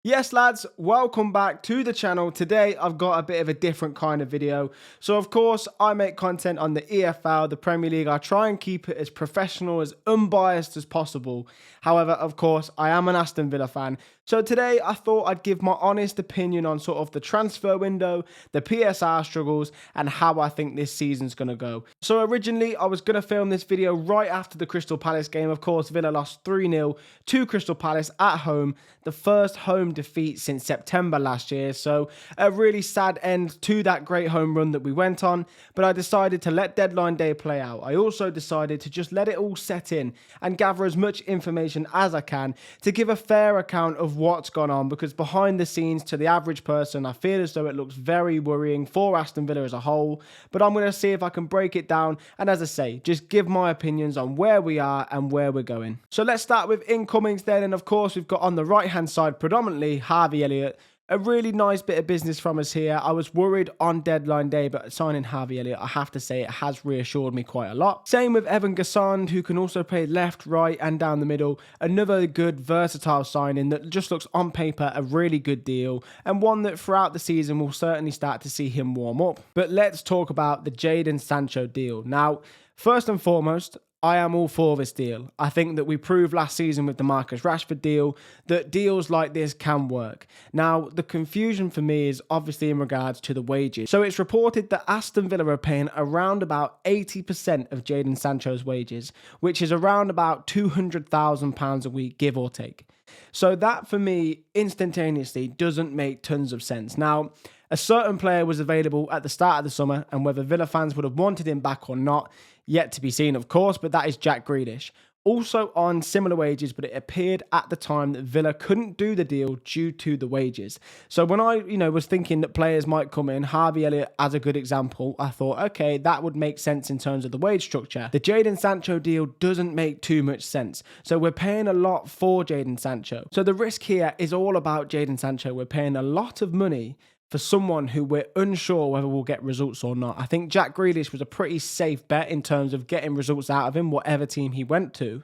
Yes lads, welcome back to the channel. Today I've got a bit of a different kind of video. So of course I make content on the EFL, the Premier League. I try and keep it as professional, as unbiased as possible. However, of course, I am an Aston Villa fan. So today I thought I'd give my honest opinion on sort of the transfer window, the PSR struggles, and how I think this season's going to go. So originally I was going to film this video right after the Crystal Palace game. Of course, Villa lost 3-0 to Crystal Palace at home, the first home defeat since September last year. So a really sad end to that great home run that we went on, but I decided to let deadline day play out. I also decided to just let it all set in and gather as much information as I can to give a fair account of what's gone on, because behind the scenes, to the average person, I feel as though it looks very worrying for Aston Villa as a whole. But I'm going to see if I can break it down and, as I say, just give my opinions on where we are and where we're going. So let's start with incomings then, and of course we've got on the right hand side predominantly Harvey Elliott. A really nice bit of business from us here. I was worried on deadline day, but signing Harvey Elliott, I have to say, it has reassured me quite a lot. Same with Evan Gassand, who can also play left, right, and down the middle. Another good, versatile signing that just looks on paper a really good deal, and one that throughout the season we'll certainly start to see him warm up. But let's talk about the Jadon Sancho deal. Now, first and foremost, I am all for this deal. I think that we proved last season with the Marcus Rashford deal that deals like this can work. Now, the confusion for me is obviously in regards to the wages. So it's reported that Aston Villa are paying around about 80% of Jadon Sancho's wages, which is around about £200,000 a week, give or take. So that for me instantaneously doesn't make tons of sense. Now, a certain player was available at the start of the summer, and whether Villa fans would have wanted him back or not, yet to be seen, of course, but that is Jack Grealish. Also on similar wages, but it appeared at the time that Villa couldn't do the deal due to the wages. So when I, was thinking that players might come in, Harvey Elliott as a good example, I thought, okay, that would make sense in terms of the wage structure. The Jadon Sancho deal doesn't make too much sense. So we're paying a lot for Jadon Sancho. So the risk here is all about Jadon Sancho. We're paying a lot of money for someone who we're unsure whether we'll get results or not. I think Jack Grealish was a pretty safe bet in terms of getting results out of him, whatever team he went to.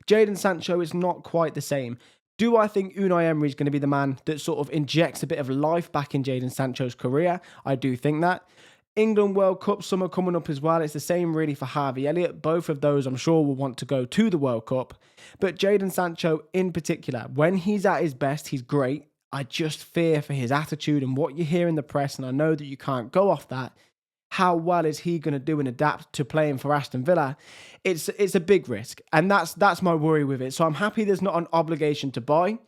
Jadon Sancho is not quite the same. Do I think Unai Emery is going to be the man that sort of injects a bit of life back in Jadon Sancho's career? I do think that. England World Cup summer coming up as well. It's the same really for Harvey Elliott. Both of those I'm sure will want to go to the World Cup. But Jadon Sancho in particular, when he's at his best, he's great. I just fear for his attitude and what you hear in the press, and I know that you can't go off that. How well is he going to do and adapt to playing for Aston Villa? It's a big risk, and that's my worry with it. So I'm happy there's not an obligation to buy.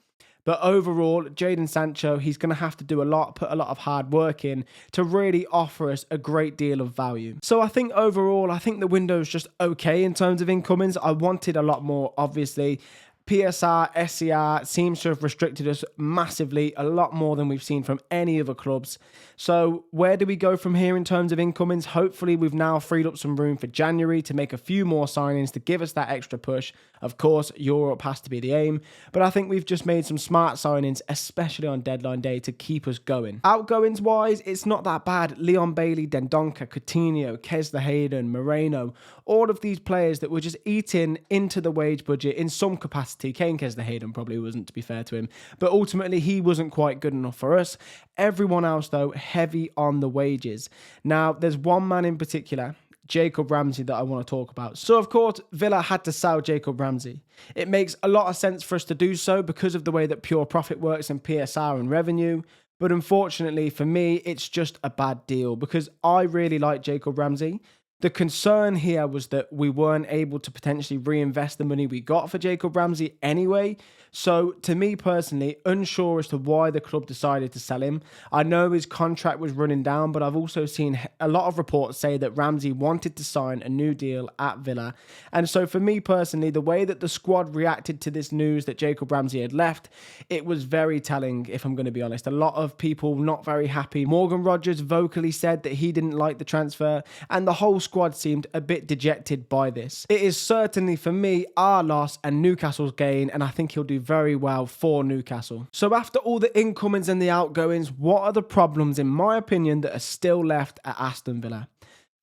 But overall, Jadon Sancho, he's going to have to do a lot, put a lot of hard work in to really offer us a great deal of value. So I think overall, I think the window's just okay in terms of incomings. I wanted a lot more, obviously. PSR, SCR seems to have restricted us massively, a lot more than we've seen from any other clubs. So where do we go from here in terms of incomings? Hopefully we've now freed up some room for January to make a few more signings to give us that extra push. Of course, Europe has to be the aim, but I think we've just made some smart signings, especially on deadline day, to keep us going. Outgoings wise, it's not that bad. Leon Bailey, Dendoncker, Coutinho, Kesler Hayden, Moreno, all of these players that were just eating into the wage budget in some capacity. Kane Kesler Hayden probably wasn't, to be fair to him, but ultimately he wasn't quite good enough for us. Everyone else, though, heavy on the wages. Now, there's one man in particular, Jacob Ramsey, that I want to talk about. So, of course, Villa had to sell Jacob Ramsey. It makes a lot of sense for us to do so because of the way that pure profit works in PSR and revenue. But unfortunately, for me, it's just a bad deal because I really like Jacob Ramsey. The concern here was that we weren't able to potentially reinvest the money we got for Jacob Ramsey anyway. So, to me personally, unsure as to why the club decided to sell him. I know his contract was running down, but I've also seen a lot of reports say that Ramsey wanted to sign a new deal at Villa. And so, for me personally, the way that the squad reacted to this news that Jacob Ramsey had left, it was very telling, if I'm going to be honest. A lot of people not very happy. Morgan Rogers vocally said that he didn't like the transfer, and the whole squad seemed a bit dejected by this. It is certainly, for me, our loss and Newcastle's gain, and I think he'll do very well for Newcastle. So after all the incomings and the outgoings, what are the problems, in my opinion, that are still left at Aston Villa?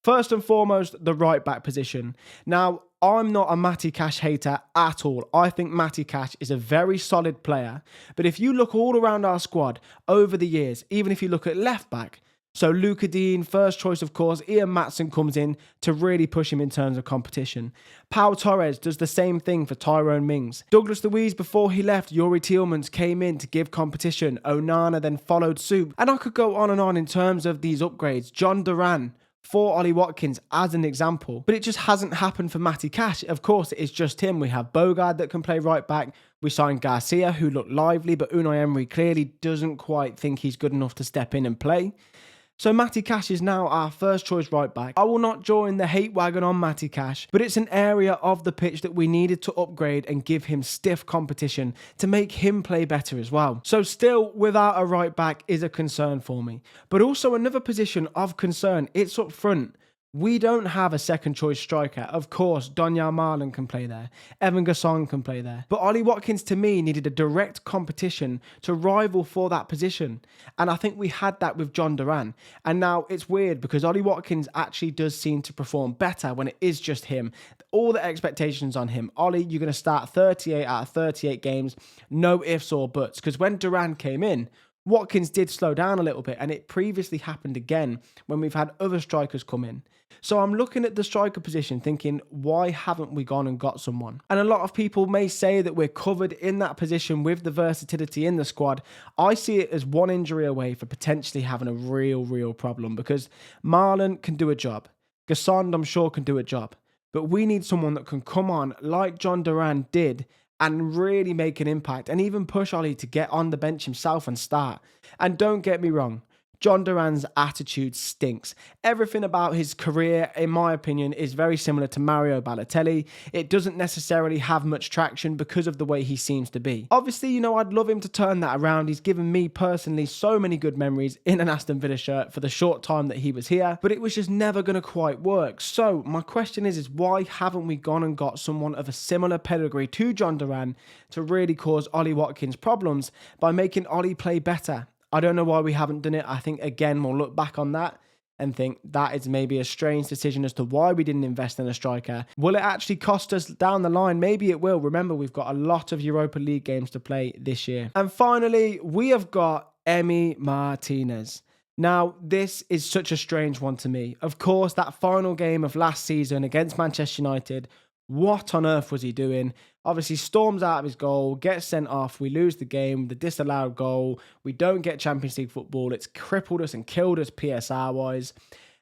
First and foremost, the right back position. Now, I'm not a Matty Cash hater at all. I think Matty Cash is a very solid player. But if you look all around our squad over the years, even if you look at left back, so Luca Dean, first choice, of course. Ian Matson comes in to really push him in terms of competition. Pau Torres does the same thing for Tyrone Mings. Douglas Luiz, before he left, Yuri Tielemans came in to give competition. Onana then followed suit. And I could go on and on in terms of these upgrades. John Duran for Ollie Watkins as an example. But it just hasn't happened for Matty Cash. Of course, it is just him. We have Bogard that can play right back. We signed Garcia, who looked lively, but Unai Emery clearly doesn't quite think he's good enough to step in and play. So Matty Cash is now our first choice right back. I will not join the hate wagon on Matty Cash, but it's an area of the pitch that we needed to upgrade and give him stiff competition to make him play better as well. So still, without a right back is a concern for me. But also another position of concern, it's up front. We don't have a second choice striker. Of course, Donyell Marlon can play there. Evan Gasson can play there. But Ollie Watkins, to me, needed a direct competition to rival for that position. And I think we had that with John Duran. And now it's weird because Ollie Watkins actually does seem to perform better when it is just him. All the expectations on him. Ollie, you're going to start 38 out of 38 games. No ifs or buts. Because when Duran came in, Watkins did slow down a little bit, and it previously happened again when we've had other strikers come in. So I'm looking at the striker position thinking, why haven't we gone and got someone? And a lot of people may say that we're covered in that position with the versatility in the squad. I see it as one injury away for potentially having a real problem, because Marlon can do a job. Gassond, I'm sure, can do a job. But we need someone that can come on like John Duran did and really make an impact and even push Ollie to get on the bench himself and start. And don't get me wrong, John Duran's attitude stinks. Everything about his career, in my opinion, is very similar to Mario Balotelli. It doesn't necessarily have much traction because of the way he seems to be. Obviously, I'd love him to turn that around. He's given me personally so many good memories in an Aston Villa shirt for the short time that he was here, but it was just never going to quite work. So my question is why haven't we gone and got someone of a similar pedigree to John Duran to really cause Ollie Watkins problems by making Ollie play better? I don't know why we haven't done it. I think, again, we'll look back on that and think that is maybe a strange decision as to why we didn't invest in a striker. Will it actually cost us down the line? Maybe it will. Remember, we've got a lot of Europa League games to play this year. And finally, we have got Emi Martinez. Now, this is such a strange one to me. Of course, that final game of last season against Manchester United, what on earth was he doing? Obviously, storms out of his goal, gets sent off. We lose the game, the disallowed goal. We don't get Champions League football. It's crippled us and killed us PSR-wise.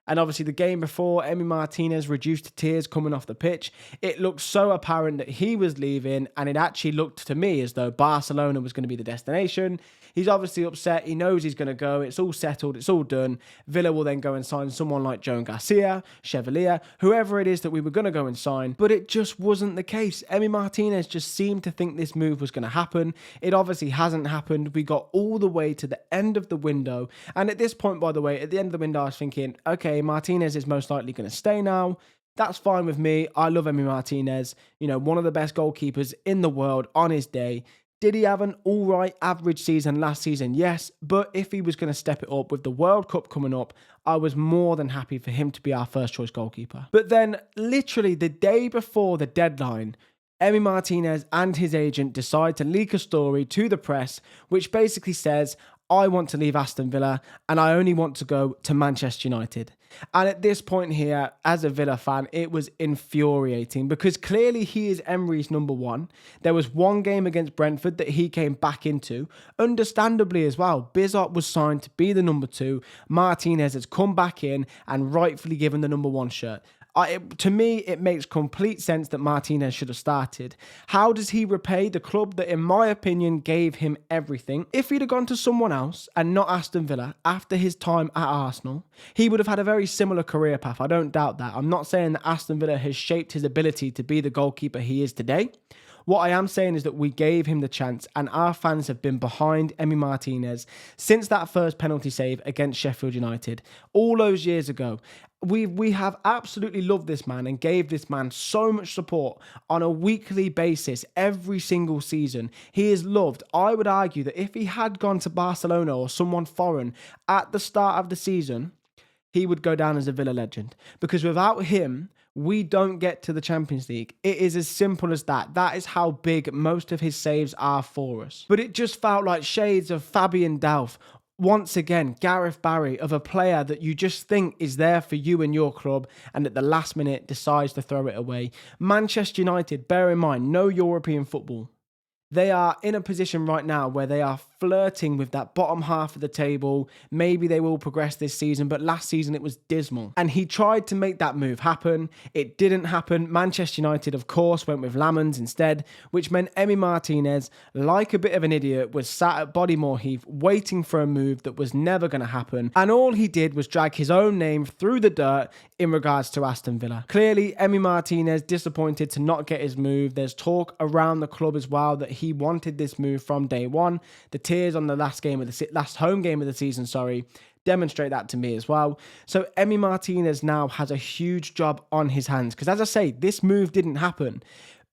And obviously, the game before, Emi Martinez reduced to tears coming off the pitch. It looked so apparent that he was leaving, and it actually looked to me as though Barcelona was going to be the destination. He's obviously upset. He knows he's going to go. It's all settled. It's all done. Villa will then go and sign someone like Joan Garcia, Chevalier, whoever it is that we were going to go and sign. But it just wasn't the case. Emi Martinez just seemed to think this move was going to happen. It obviously hasn't happened. We got all the way to the end of the window. And at this point, by the way, at the end of the window, I was thinking, okay, Martinez is most likely going to stay now. That's fine with me. I love Emi Martinez. One of the best goalkeepers in the world on his day. Did he have an all right average season last season? Yes, but if he was going to step it up with the World Cup coming up, I was more than happy for him to be our first choice goalkeeper. But then, literally the day before the deadline, Emi Martinez and his agent decide to leak a story to the press, which basically says, I want to leave Aston Villa and I only want to go to Manchester United. And at this point here, as a Villa fan, it was infuriating because clearly he is Emery's number one. There was one game against Brentford that he came back into. Understandably as well, Bizot was signed to be the number two. Martinez has come back in and rightfully given the number one shirt. To me, it makes complete sense that Martinez should have started. How does he repay the club that, in my opinion, gave him everything? If he'd have gone to someone else and not Aston Villa after his time at Arsenal, he would have had a very similar career path. I don't doubt that. I'm not saying that Aston Villa has shaped his ability to be the goalkeeper he is today. What I am saying is that we gave him the chance and our fans have been behind Emi Martinez since that first penalty save against Sheffield United all those years ago. We have absolutely loved this man and gave this man so much support on a weekly basis every single season. He is loved. I would argue that if he had gone to Barcelona or someone foreign at the start of the season, he would go down as a Villa legend. Because without him, we don't get to the Champions League. It is as simple as that. That is how big most of his saves are for us. But it just felt like shades of Fabian Delph. Once again, Gareth Barry, of a player that you just think is there for you and your club, and at the last minute decides to throw it away. Manchester United, bear in mind, no European football. They are in a position right now where they are flirting with that bottom half of the table. Maybe they will progress this season, but last season it was dismal. And he tried to make that move happen. It didn't happen. Manchester United, of course, went with Lamons instead, which meant Emi Martinez, like a bit of an idiot, was sat at Bodymore Heath waiting for a move that was never going to happen. And all he did was drag his own name through the dirt in regards to Aston Villa. Clearly, Emi Martinez disappointed to not get his move. There's talk around the club as well that he wanted this move from day one. The tears on the last home game of the season, demonstrate that to me as well. So Emi Martinez now has a huge job on his hands because, as I say, this move didn't happen.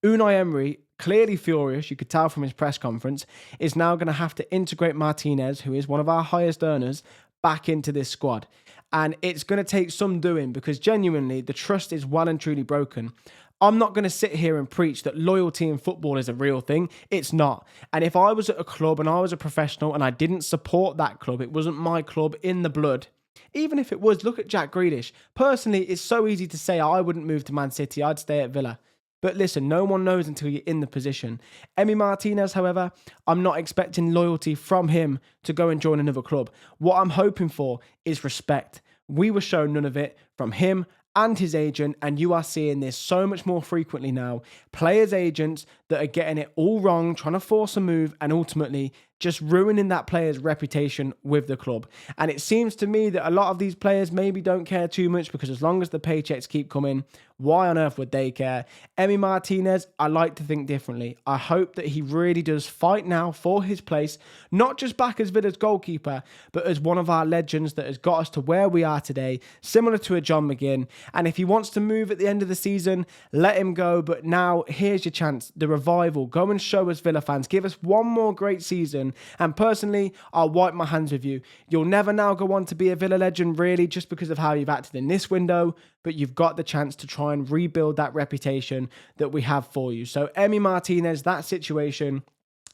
Unai Emery, clearly furious, you could tell from his press conference, is now going to have to integrate Martinez, who is one of our highest earners, back into this squad. And it's going to take some doing because genuinely the trust is well and truly broken. I'm not going to sit here and preach that loyalty in football is a real thing. It's not. And if I was at a club and I was a professional and I didn't support that club, it wasn't my club in the blood. Even if it was, look at Jack Grealish. Personally, it's so easy to say I wouldn't move to Man City. I'd stay at Villa. But listen, no one knows until you're in the position. Emi Martinez, however, I'm not expecting loyalty from him to go and join another club. What I'm hoping for is respect. We were shown none of it from him and his agent, and you are seeing this so much more frequently now. Players' agents that are getting it all wrong, trying to force a move, and ultimately just ruining that player's reputation with the club. And it seems to me that a lot of these players maybe don't care too much because as long as the paychecks keep coming, why on earth would they care? Emi Martinez, I like to think differently. I hope that he really does fight now for his place, not just back as Villa's goalkeeper, but as one of our legends that has got us to where we are today, similar to a John McGinn. And if he wants to move at the end of the season, let him go. But now, here's your chance. The revival. Go and show us, Villa fans. Give us one more great season. And personally, I'll wipe my hands with you. You'll never now go on to be a Villa legend, really, just because of how you've acted in this window. But you've got the chance to try and rebuild that reputation that we have for you. So Emi Martinez, that situation,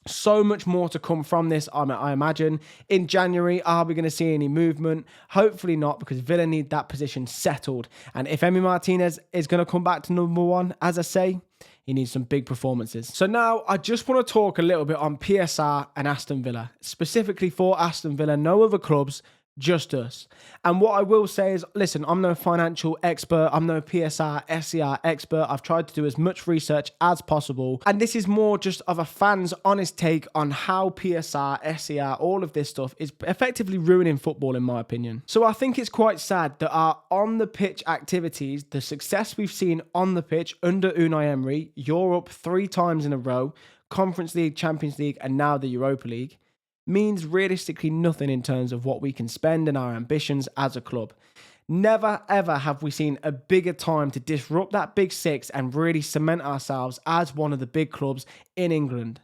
so much more to come from this, I imagine. In January, are we going to see any movement? Hopefully not, because Villa need that position settled. And if Emi Martinez is going to come back to number one, as I say, he needs some big performances. So now I just want to talk a little bit on PSR and Aston Villa. Specifically for Aston Villa, no other clubs, just us. And what I will say is, listen, I'm no financial expert. I'm no PSR, SCR expert. I've tried to do as much research as possible. And this is more just of a fan's honest take on how PSR, SCR, all of this stuff is effectively ruining football, in my opinion. So I think it's quite sad that our on-the-pitch activities, the success we've seen on the pitch under Unai Emery, Europe 3 times in a row, Conference League, Champions League, and now the Europa League, means realistically nothing in terms of what we can spend and our ambitions as a club. Never ever have we seen a bigger time to disrupt that big six and really cement ourselves as one of the big clubs in England.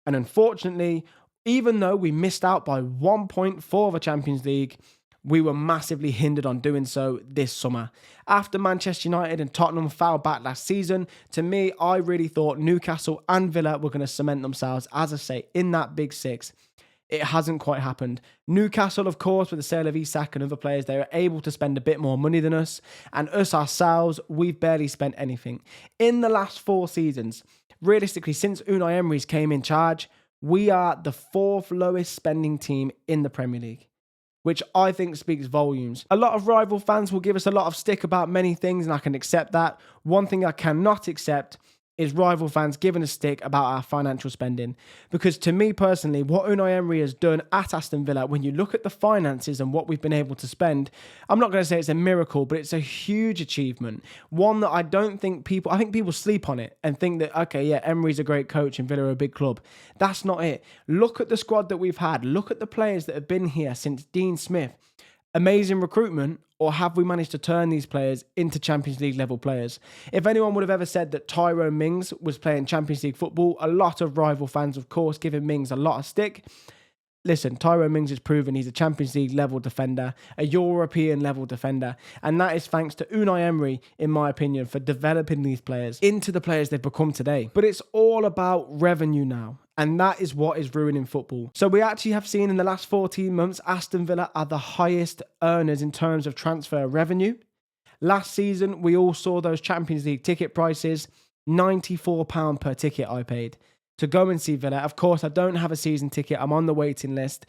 And unfortunately, even though we missed out by 1 point for the Champions League, we were massively hindered on doing so this summer. After Manchester United and Tottenham fell back last season, to me, I really thought Newcastle and Villa were going to cement themselves, as I say, in that big six. It hasn't quite happened. Newcastle, of course, with the sale of Isak and other players, they were able to spend a bit more money than us. And us ourselves, we've barely spent anything. In the last 4 seasons, realistically, since Unai Emery's came in charge, we are the 4th lowest spending team in the Premier League, which I think speaks volumes. A lot of rival fans will give us a lot of stick about many things, and I can accept that. One thing I cannot accept is rival fans giving a stick about our financial spending. Because to me personally, what Unai Emery has done at Aston Villa, when you look at the finances and what we've been able to spend, I'm not going to say it's a miracle, but it's a huge achievement. One that I think people sleep on it and think that, okay, yeah, Emery's a great coach and Villa are a big club. That's not it. Look at the squad that we've had. Look at the players that have been here since Dean Smith. Amazing recruitment, or have we managed to turn these players into Champions League level players? If anyone would have ever said that Tyrone Mings was playing Champions League football, a lot of rival fans, of course, giving Mings a lot of stick. listen, Tyrone Mings has proven he's a Champions League level defender, a European level defender, and that is thanks to Unai Emery, in my opinion, for developing these players into the players they've become today. But it's all about revenue now, and that is what is ruining football. So we actually have seen in the last 14 months, Aston Villa are the highest earners in terms of transfer revenue. Last season, we all saw those Champions League ticket prices, £94 per ticket I paid to go and see Villa. Of course, I don't have a season ticket. I'm on the waiting list,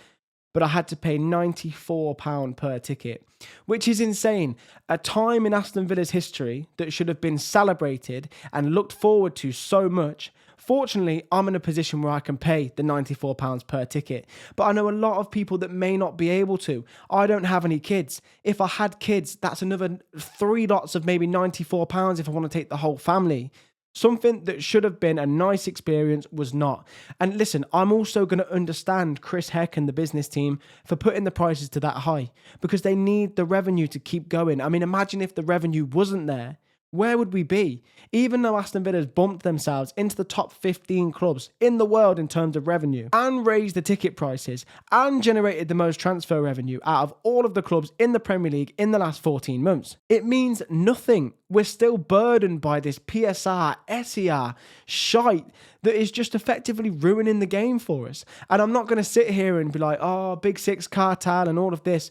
but I had to pay £94 per ticket, which is insane. A time in Aston Villa's history that should have been celebrated and looked forward to so much. Fortunately, I'm in a position where I can pay the £94 per ticket, but I know a lot of people that may not be able to. I don't have any kids. If I had kids, that's another 3 lots of maybe £94 if I want to take the whole family. Something that should have been a nice experience was not. And listen, I'm also going to understand Chris Heck and the business team for putting the prices to that high, because they need the revenue to keep going. I mean, imagine if the revenue wasn't there. Where would we be? Even though Aston Villa has bumped themselves into the top 15 clubs in the world in terms of revenue and raised the ticket prices and generated the most transfer revenue out of all of the clubs in the Premier League in the last 14 months, it means nothing. We're still burdened by this PSR, SER shite that is just effectively ruining the game for us. And I'm not going to sit here and be like, oh, Big Six cartel and all of this.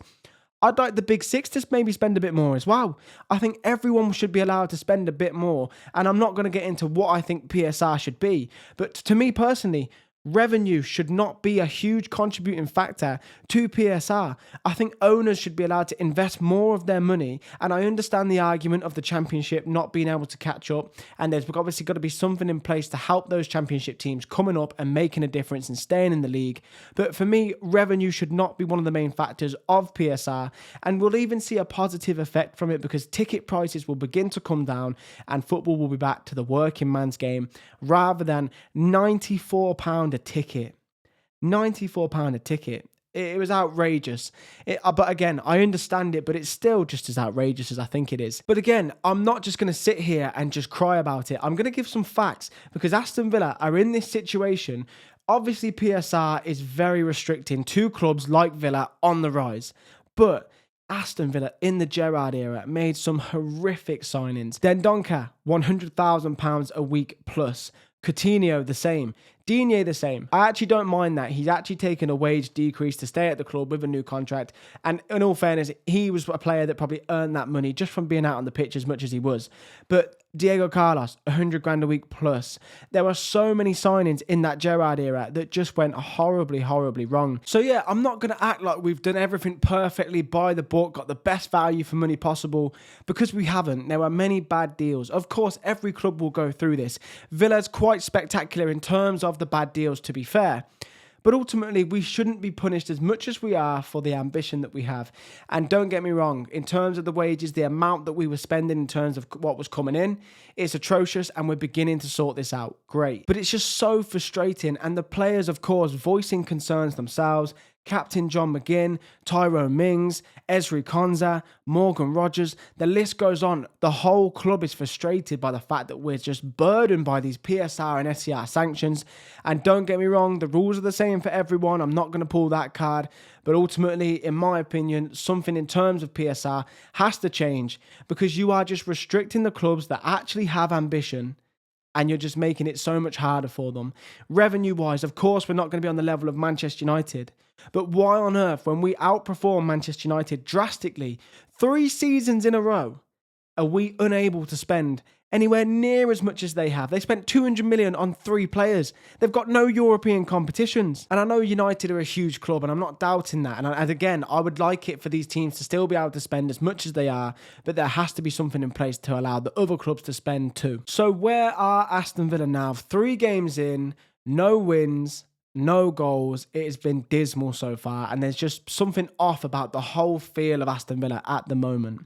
I'd like the Big Six to maybe spend a bit more as well. I think everyone should be allowed to spend a bit more. And I'm not going to get into what I think PSR should be. But to me personally, revenue should not be a huge contributing factor to PSR. I think owners should be allowed to invest more of their money. And I understand the argument of the Championship not being able to catch up. And there's obviously got to be something in place to help those Championship teams coming up and making a difference and staying in the league. But for me, revenue should not be one of the main factors of PSR. And we'll even see a positive effect from it, because ticket prices will begin to come down and football will be back to the working man's game rather than £94 a ticket. £94 a ticket. It was outrageous. But again, I understand it, but it's still just as outrageous as I think it is. But again, I'm not just going to sit here and just cry about it. I'm going to give some facts, because Aston Villa are in this situation. Obviously, PSR is very restricting to clubs like Villa on the rise. But Aston Villa in the Gerrard era made some horrific signings. Dendoncker, £100,000 a week plus. Coutinho, the same. Digne, the same. I actually don't mind that. He's actually taken a wage decrease to stay at the club with a new contract. And in all fairness, he was a player that probably earned that money just from being out on the pitch as much as he was. But Diego Carlos, 100 grand a week plus. There were so many signings in that Gerrard era that just went horribly, horribly wrong. So yeah, I'm not going to act like we've done everything perfectly by the book, got the best value for money possible, because we haven't. There were many bad deals. Of course, every club will go through this. Villa's quite spectacular in terms of the bad deals, to be fair. But ultimately, we shouldn't be punished as much as we are for the ambition that we have. And don't get me wrong, in terms of the wages, the amount that we were spending in terms of what was coming in, it's atrocious, and we're beginning to sort this out. Great. But it's just so frustrating. And the players, of course, voicing concerns themselves. Captain John McGinn, Tyrone Mings, Ezri Konsa, Morgan Rogers, the list goes on. The whole club is frustrated by the fact that we're just burdened by these PSR and SCR sanctions. And don't get me wrong, the rules are the same for everyone. I'm not going to pull that card. But ultimately, in my opinion, something in terms of PSR has to change, because you are just restricting the clubs that actually have ambition, and you're just making it so much harder for them. Revenue-wise, of course, we're not going to be on the level of Manchester United. But why on earth, when we outperform Manchester United drastically 3 seasons in a row, are we unable to spend anywhere near as much as they have? They spent 200 million on 3 players. They've got no European competitions. And I know United are a huge club, and I'm not doubting that. And again, I would like it for these teams to still be able to spend as much as they are, but there has to be something in place to allow the other clubs to spend too. So where are Aston Villa now? 3 games in, no wins, no goals. It has been dismal so far, and there's just something off about the whole feel of Aston Villa at the moment.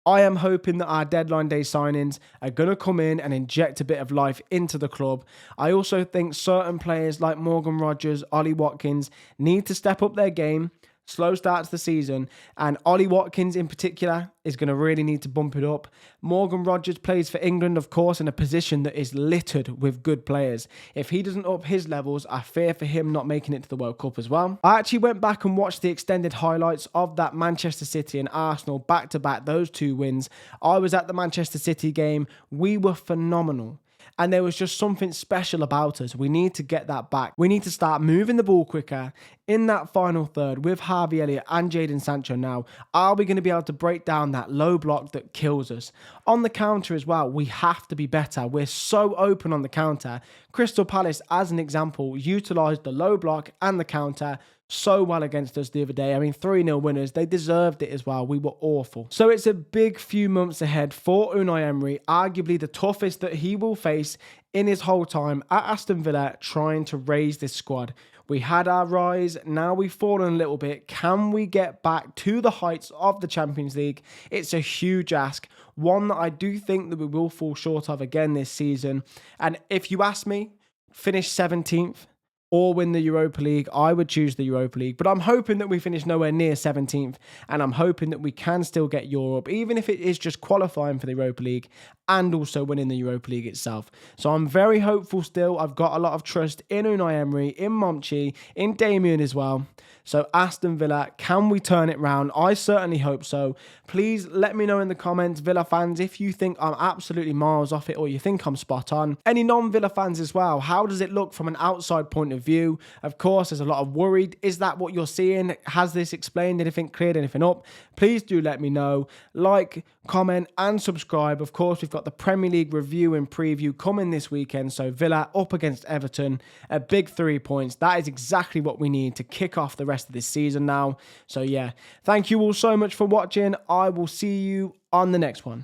I am hoping that our deadline day signings are going to come in and inject a bit of life into the club. I also think certain players like Morgan Rogers, Ollie Watkins need to step up their game. slow start to the season, and Ollie Watkins in particular is going to really need to bump it up. Morgan Rogers plays for England, of course, in a position that is littered with good players. If he doesn't up his levels, I fear for him not making it to the World Cup as well. I actually went back and watched the extended highlights of that Manchester City and Arsenal back-to-back, those 2 wins. I was at the Manchester City game. We were phenomenal. And there was just something special about us. We need to get that back. We need to start moving the ball quicker in that final third with Harvey Elliott and Jadon Sancho now. Are we going to be able to break down that low block that kills us? On the counter as well, we have to be better. We're so open on the counter. Crystal Palace, as an example, utilised the low block and the counter so well against us the other day. I mean, 3-0 winners. They deserved it as well. We were awful. So it's a big few months ahead for Unai Emery, arguably the toughest that he will face in his whole time at Aston Villa, trying to raise this squad. We had our rise, now we've fallen a little bit. Can we get back to the heights of the Champions League? It's a huge ask, one that I do think that we will fall short of again this season. And if you ask me, finish 17th, or win the Europa League, I would choose the Europa League. But I'm hoping that we finish nowhere near 17th, and I'm hoping that we can still get Europe, even if it is just qualifying for the Europa League and also winning the Europa League itself. So I'm very hopeful still. I've got a lot of trust in Unai Emery, in Momchi, in Damien as well. So Aston Villa, can we turn it round? I certainly hope so. Please let me know in the comments, Villa fans, if you think I'm absolutely miles off it or you think I'm spot on. Any non-Villa fans as well, how does it look from an outside point of view? Of course, there's a lot of worried. Is that what you're seeing? Has this explained anything, cleared anything up? Please do let me know. Like, comment and subscribe. Of course, we've got the Premier League review and preview coming this weekend. So Villa up against Everton, a big 3 points. That is exactly what we need to kick off the rest of this season now. So yeah, thank you all so much for watching. I will see you on the next one.